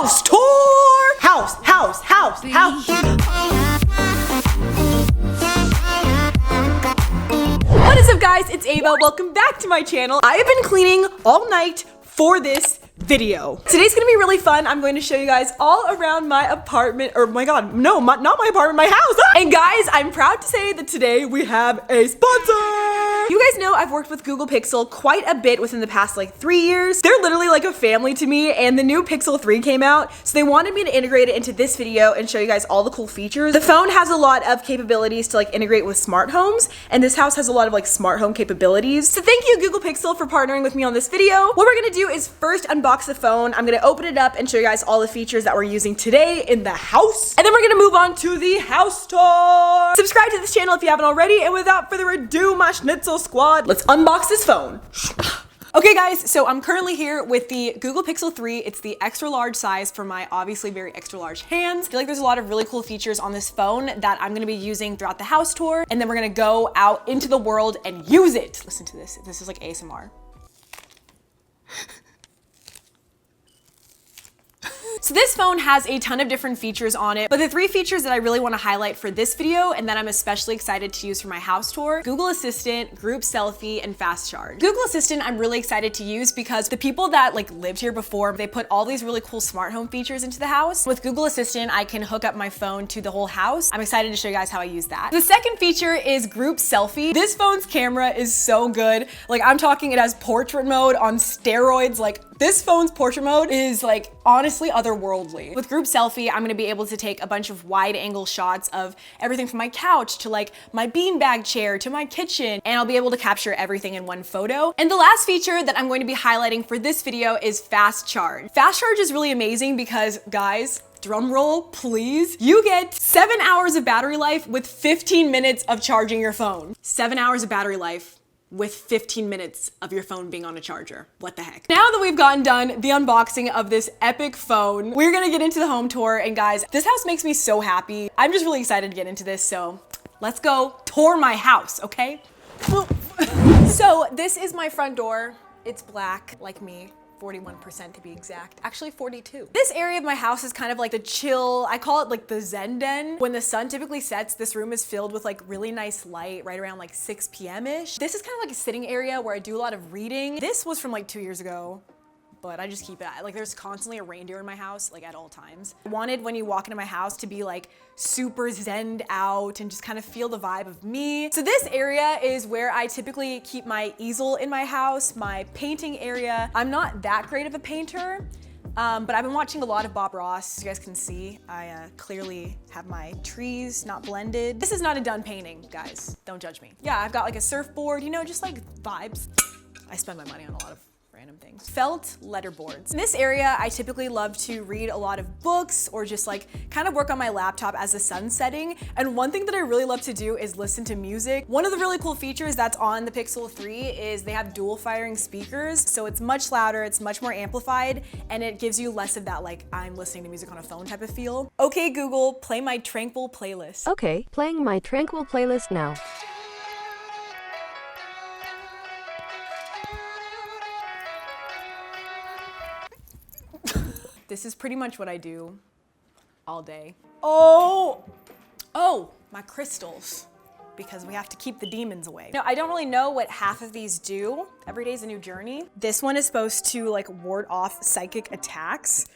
house tour. House. What is up, guys? It's Ava. Welcome back to my channel. I have been cleaning all night for this video. Today's gonna be really fun. I'm going to show you guys all around my apartment, or my god, no, not my apartment, my house. And guys, I'm proud to say that today we have a sponsor. You guys know I've worked with Google Pixel quite a bit within the past like 3 years. They're literally like a family to me, and the new Pixel 3 came out, so they wanted me to integrate it into this video and show you guys all the cool features. The phone has a lot of capabilities to like integrate with smart homes, and this house has a lot of like smart home capabilities. So thank you, Google Pixel, for partnering with me on this video. What we're gonna do is first unbox the phone. I'm gonna open it up and show you guys all the features that we're using today in the house, and then we're gonna move on to the house tour. Subscribe to this channel if you haven't already, and without further ado, my schnitzel squad, let's unbox this phone. Okay guys, so I'm currently here with the Google Pixel 3. It's the extra large size for my obviously very extra large hands. I feel like there's a lot of really cool features on this phone that I'm gonna be using throughout the house tour, and then we're gonna go out into the world and use it. Listen to this. This is like ASMR. So this phone has a ton of different features on it, but the 3 features that I really want to highlight for this video and that I'm especially excited to use for my house tour: Google Assistant, Group Selfie, and Fast Charge. Google Assistant I'm really excited to use because the people that like lived here before, they put all these really cool smart home features into the house. With Google Assistant, I can hook up my phone to the whole house. I'm excited to show you guys how I use that. The second feature is Group Selfie. This phone's camera is so good. Like, I'm talking, it has portrait mode on steroids. Like, this phone's portrait mode is like honestly otherworldly. With Group Selfie, I'm gonna be able to take a bunch of wide angle shots of everything from my couch to like my beanbag chair to my kitchen, and I'll be able to capture everything in one photo. And the last feature that I'm going to be highlighting for this video is Fast Charge. Fast Charge is really amazing because, guys, drum roll, please. You get 7 hours of battery life with 15 minutes of charging your phone. 7 hours of battery life with 15 minutes of your phone being on a charger. What the heck? Now that we've gotten done the unboxing of this epic phone, we're gonna get into the home tour. And guys, this house makes me so happy. I'm just really excited to get into this, so let's go tour my house, okay? So this is my front door. It's black, like me. 41% to be exact, actually 42. This area of my house is kind of like the chill, I call it like the Zen den. When the sun typically sets, this room is filled with like really nice light right around like 6 p.m.-ish. This is kind of like a sitting area where I do a lot of reading. This was from like 2 years ago, but I just keep it. Like, there's constantly a reindeer in my house, like at all times. I wanted when you walk into my house to be like super zenned out and just kind of feel the vibe of me. So this area is where I typically keep my easel in my house, my painting area. I'm not that great of a painter, but I've been watching a lot of Bob Ross. As you guys can see, I clearly have my trees not blended. This is not a done painting, guys. Don't judge me. Yeah, I've got like a surfboard, you know, just like vibes. I spend my money on a lot of random things. Felt letterboards. In this area, I typically love to read a lot of books or just like kind of work on my laptop as the sun's setting. And one thing that I really love to do is listen to music. One of the really cool features that's on the Pixel 3 is they have dual firing speakers. So it's much louder, it's much more amplified, and it gives you less of that like I'm listening to music on a phone type of feel. Okay, Google, play my tranquil playlist. Okay, playing my tranquil playlist now. This is pretty much what I do all day. Oh, my crystals, because we have to keep the demons away. Now, I don't really know what half of these do. Every day's a new journey. This one is supposed to like ward off psychic attacks.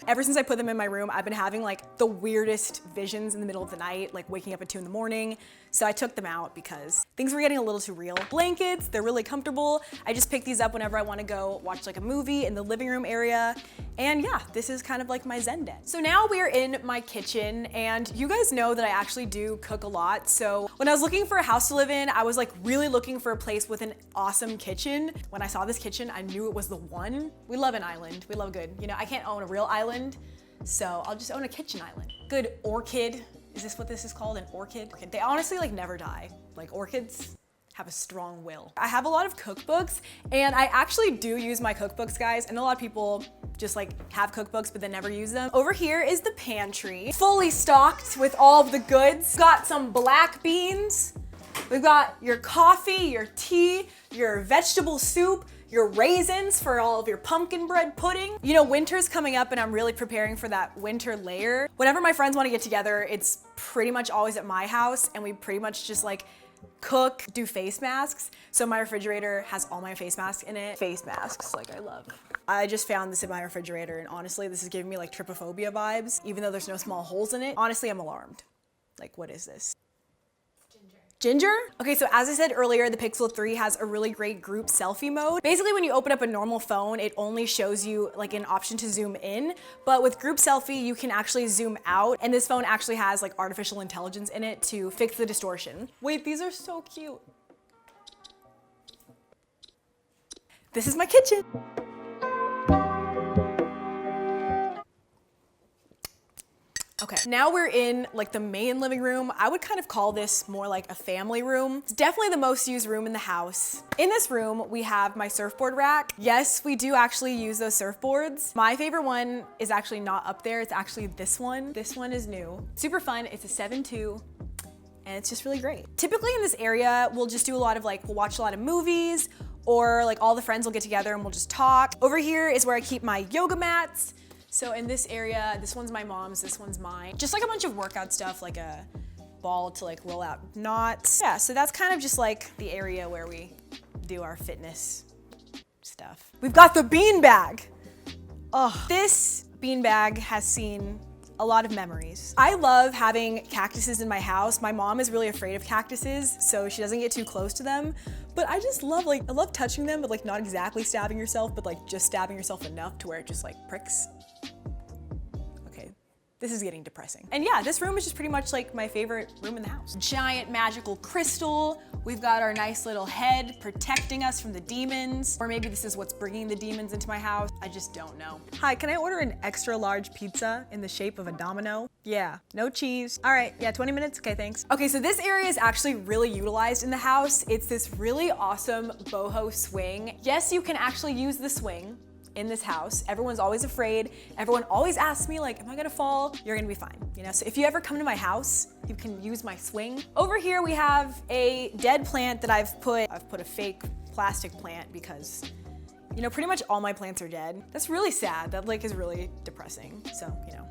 Ever since I put them in my room, I've been having like the weirdest visions in the middle of the night, like waking up at 2 in the morning. So I took them out because things were getting a little too real. Blankets, they're really comfortable. I just pick these up whenever I want to go watch like a movie in the living room area. And yeah, this is kind of like my Zen den. So now we are in my kitchen, and you guys know that I actually do cook a lot. So when I was looking for a house to live in, I was like really looking for a place with an awesome kitchen. When I saw this kitchen, I knew it was the one. We love an island. We love good. You know, I can't own a real island, so I'll just own a kitchen island. Good orchid. Is this what this is called? An orchid? They honestly like never die. Like, orchids have a strong will. I have a lot of cookbooks, and I actually do use my cookbooks, guys. I know a lot of people just like have cookbooks but then never use them. Over here is the pantry, fully stocked with all of the goods. Got some black beans. We've got your coffee, your tea, your vegetable soup, your raisins for all of your pumpkin bread pudding. You know, winter's coming up and I'm really preparing for that winter layer. Whenever my friends want to get together, it's pretty much always at my house and we pretty much just like cook, do face masks. So my refrigerator has all my face masks in it. Face masks, like I love. I just found this in my refrigerator and honestly, this is giving me like trypophobia vibes, even though there's no small holes in it. Honestly, I'm alarmed. Like, what is this? Ginger? Okay, so as I said earlier, the Pixel 3 has a really great group selfie mode. Basically, when you open up a normal phone, it only shows you like an option to zoom in, but with group selfie, you can actually zoom out, and this phone actually has like artificial intelligence in it to fix the distortion. Wait, these are so cute. This is my kitchen. Okay, now we're in like the main living room. I would kind of call this more like a family room. It's definitely the most used room in the house. In this room, we have my surfboard rack. Yes, we do actually use those surfboards. My favorite one is actually not up there. It's actually this one. This one is new. Super fun. It's a 7.2. And it's just really great. Typically in this area, we'll just do a lot of like, we'll watch a lot of movies or like all the friends will get together and we'll just talk. Over here is where I keep my yoga mats. So in this area, this one's my mom's, this one's mine. Just like a bunch of workout stuff, like a ball to like roll out knots. Yeah, so that's kind of just like the area where we do our fitness stuff. We've got the beanbag. Oh, this beanbag has seen a lot of memories. I love having cactuses in my house. My mom is really afraid of cactuses, so she doesn't get too close to them. But I just love, like, I love touching them, but like not exactly stabbing yourself, but like just stabbing yourself enough to where it just like pricks. Okay, this is getting depressing. And yeah, this room is just pretty much like my favorite room in the house. Giant magical crystal. We've got our nice little head protecting us from the demons. Or maybe this is what's bringing the demons into my house. I just don't know. Hi, can I order an extra large pizza in the shape of a domino? Yeah, no cheese. All right, yeah, 20 minutes, okay, thanks. Okay, so this area is actually really utilized in the house. It's this really awesome boho swing. Yes, you can actually use the swing in this house. Everyone's always afraid. Everyone always asks me like, am I gonna fall? You're gonna be fine, you know? So if you ever come to my house, you can use my swing. Over here we have a dead plant that I've put a fake plastic plant because, you know, pretty much all my plants are dead. That's really sad. That like is really depressing. So, you know,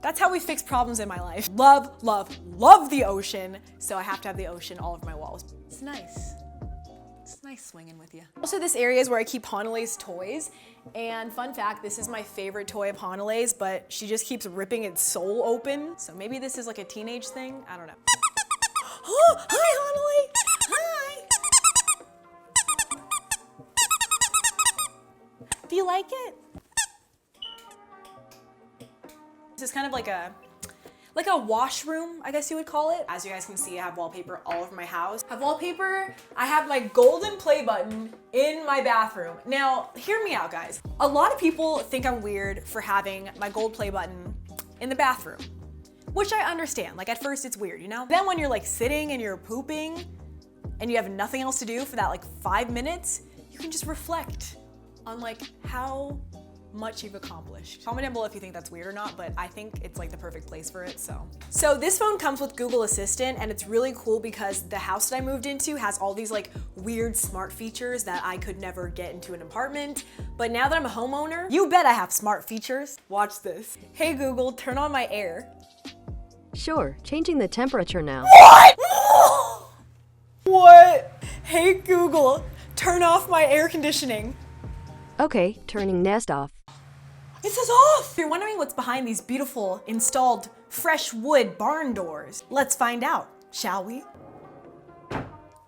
that's how we fix problems in my life. Love, love, love the ocean. So I have to have the ocean all over my walls. It's nice. It's nice swinging with you. Also, this area is where I keep Hanalé's toys. And fun fact, this is my favorite toy of Hanalé's, but she just keeps ripping its soul open. So maybe this is like a teenage thing. I don't know. Oh, hi, Hanalei. Hi. Do you like it? This is kind of like a washroom, I guess you would call it. As you guys can see, I have wallpaper all over my house. I have wallpaper, I have my golden play button in my bathroom. Now, hear me out, guys. A lot of people think I'm weird for having my gold play button in the bathroom, which I understand. Like at first it's weird, you know? Then when you're like sitting and you're pooping and you have nothing else to do for that like 5 minutes, you can just reflect on like how much you've accomplished. Comment down below if you think that's weird or not, but I think it's like the perfect place for it, so. So this phone comes with Google Assistant and it's really cool because the house that I moved into has all these like weird smart features that I could never get into an apartment. But now that I'm a homeowner, you bet I have smart features. Watch this. Hey Google, turn on my air. Sure, changing the temperature now. What? What? Hey Google, turn off my air conditioning. Okay, turning Nest off. It says off! If you're wondering what's behind these beautiful installed fresh wood barn doors, let's find out, shall we?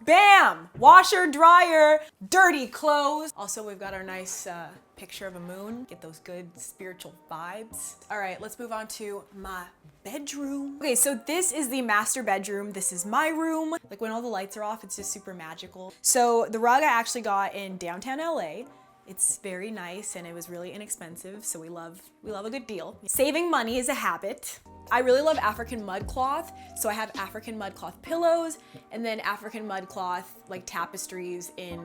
Bam! Washer, dryer, dirty clothes. Also, we've got our nice picture of a moon. Get those good spiritual vibes. All right, let's move on to my bedroom. Okay, so this is the master bedroom. This is my room. Like when all the lights are off, it's just super magical. So the rug I actually got in downtown LA. It's very nice and it was really inexpensive, so we love a good deal. Saving money is a habit. I really love African mud cloth, so I have African mud cloth pillows and then African mud cloth like tapestries in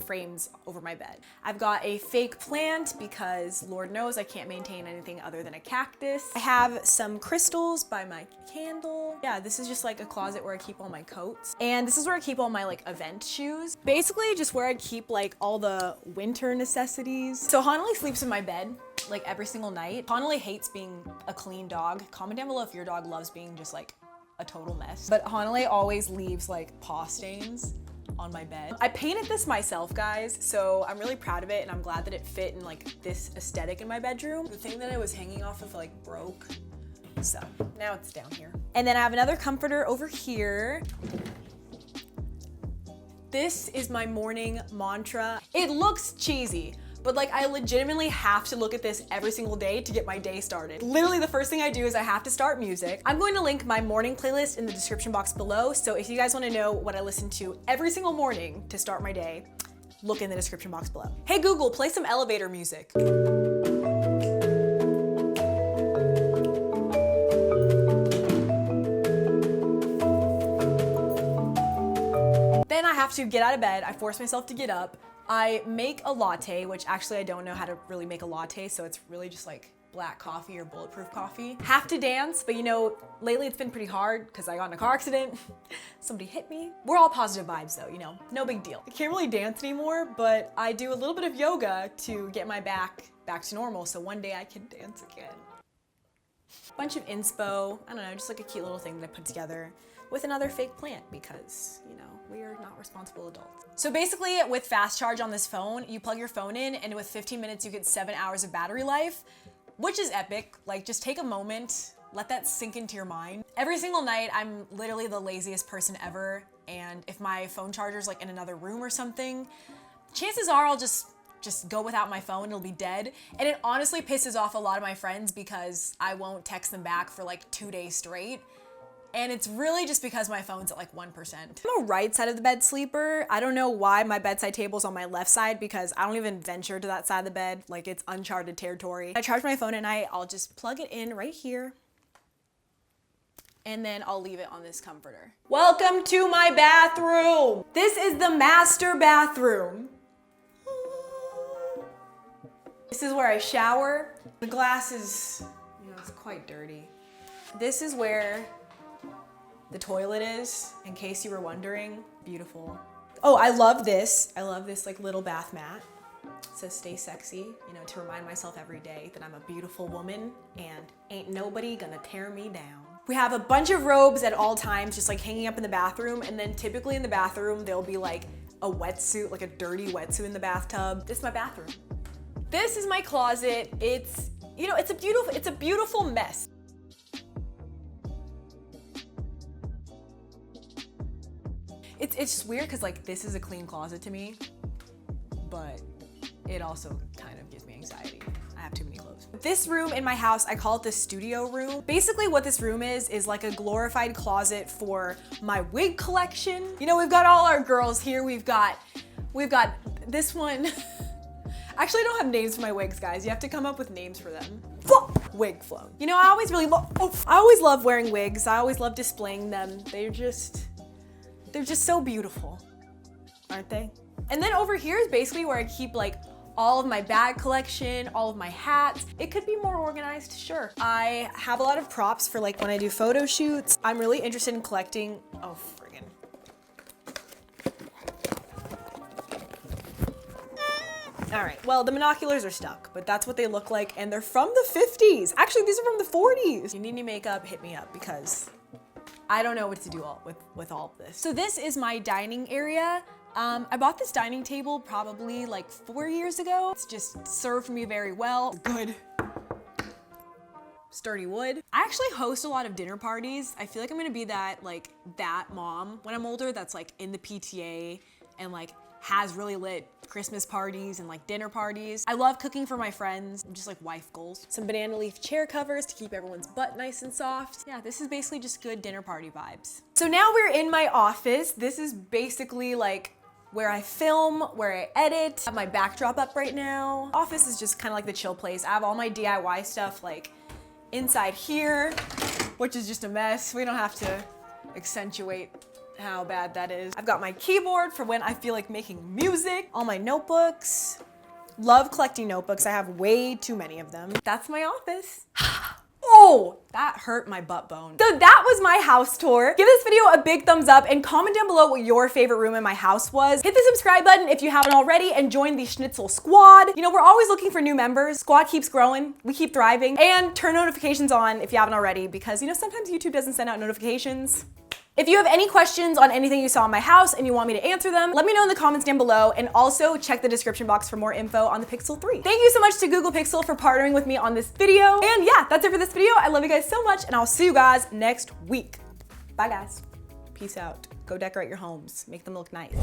frames over my bed. I've got a fake plant because Lord knows I can't maintain anything other than a cactus. I have some crystals by my candle. Yeah, this is just like a closet where I keep all my coats. And this is where I keep all my like event shoes. Basically just where I keep like all the winter necessities. So Hanali sleeps in my bed like every single night. Hanali hates being a clean dog. Comment down below if your dog loves being just like a total mess. But Hanali always leaves like paw stains on my bed. I painted this myself, guys, so I'm really proud of it and I'm glad that it fit in like this aesthetic in my bedroom. The thing that I was hanging off of like broke, so now it's down here. And then I have another comforter over here. This is my morning mantra. It looks cheesy, but like I legitimately have to look at this every single day to get my day started. Literally the first thing I do is I have to start music. I'm going to link my morning playlist in the description box below. So if you guys want to know what I listen to every single morning to start my day, look in the description box below. Hey Google, play some elevator music. Then I have to get out of bed. I force myself to get up. I make a latte, which actually I don't know how to really make a latte, so it's really just like black coffee or bulletproof coffee. Have to dance, but you know, lately it's been pretty hard because I got in a car accident. Somebody hit me. We're all positive vibes though, you know, no big deal. I can't really dance anymore, but I do a little bit of yoga to get my back to normal, so one day I can dance again. Bunch of inspo, I don't know, just like a cute little thing that I put together with another fake plant because, you know, we are not responsible adults. So basically with fast charge on this phone, you plug your phone in and with 15 minutes you get 7 hours of battery life, which is epic. Like just take a moment, let that sink into your mind. Every single night, I'm literally the laziest person ever. And if my phone charger's like in another room or something, chances are I'll just go without my phone, it'll be dead. And it honestly pisses off a lot of my friends because I won't text them back for like 2 days straight. And it's really just because my phone's at like 1%. I'm a right side of the bed sleeper. I don't know why my bedside table's on my left side because I don't even venture to that side of the bed. Like it's uncharted territory. I charge my phone at night, I'll just plug it in right here. And then I'll leave it on this comforter. Welcome to my bathroom. This is the master bathroom. This is where I shower. The glass is, you know, it's quite dirty. This is where the toilet is, in case you were wondering. Beautiful. Oh, I love this. I love this like little bath mat. It says stay sexy, you know, to remind myself every day that I'm a beautiful woman and ain't nobody gonna tear me down. We have a bunch of robes at all times, just like hanging up in the bathroom. And then typically in the bathroom, there'll be like a wetsuit, like a dirty wetsuit in the bathtub. This is my bathroom. This is my closet. It's, you know, it's a beautiful mess. It's just weird because like this is a clean closet to me, but it also kind of gives me anxiety. I have too many clothes. This room in my house, I call it the studio room. Basically what this room is like a glorified closet for my wig collection. You know, we've got all our girls here. We've got this one. Actually, I don't have names for my wigs, guys. You have to come up with names for them. Wig flow. You know, I always love wearing wigs. I always love displaying them. They're just so beautiful, aren't they? And then over here is basically where I keep like all of my bag collection, all of my hats. It could be more organized, sure. I have a lot of props for like when I do photo shoots. I'm really interested in collecting, oh friggin'. All right, well, the binoculars are stuck, but that's what they look like, and they're from the 50s. Actually, these are from the 40s. If you need any makeup, hit me up because I don't know what to do with all of this. So this is my dining area. I bought this dining table probably like 4 years ago. It's just served me very well. Good. Sturdy wood. I actually host a lot of dinner parties. I feel like I'm gonna be that mom when I'm older that's like in the PTA and like has really lit Christmas parties and like dinner parties. I love cooking for my friends, just like wife goals. Some banana leaf chair covers to keep everyone's butt nice and soft. Yeah, this is basically just good dinner party vibes. So now we're in my office. This is basically like where I film, where I edit. I have my backdrop up right now. Office is just kind of like the chill place. I have all my DIY stuff like inside here, which is just a mess. We don't have to accentuate how bad that is. I've got my keyboard for when I feel like making music, all my notebooks. Love collecting notebooks. I have way too many of them. That's my office. Oh! Oh, that hurt my butt bone. So that was my house tour. Give this video a big thumbs up and comment down below what your favorite room in my house was. Hit the subscribe button if you haven't already and join the Schnitzel squad. You know, we're always looking for new members. Squad keeps growing, we keep thriving. And turn notifications on if you haven't already, because you know, sometimes YouTube doesn't send out notifications. If you have any questions on anything you saw in my house and you want me to answer them, let me know in the comments down below, and also check the description box for more info on the Pixel 3. Thank you so much to Google Pixel for partnering with me on this video. And yeah, that's it for this video. I love you guys so much, and I'll see you guys next week. Bye guys. Peace out. Go decorate your homes. Make them look nice.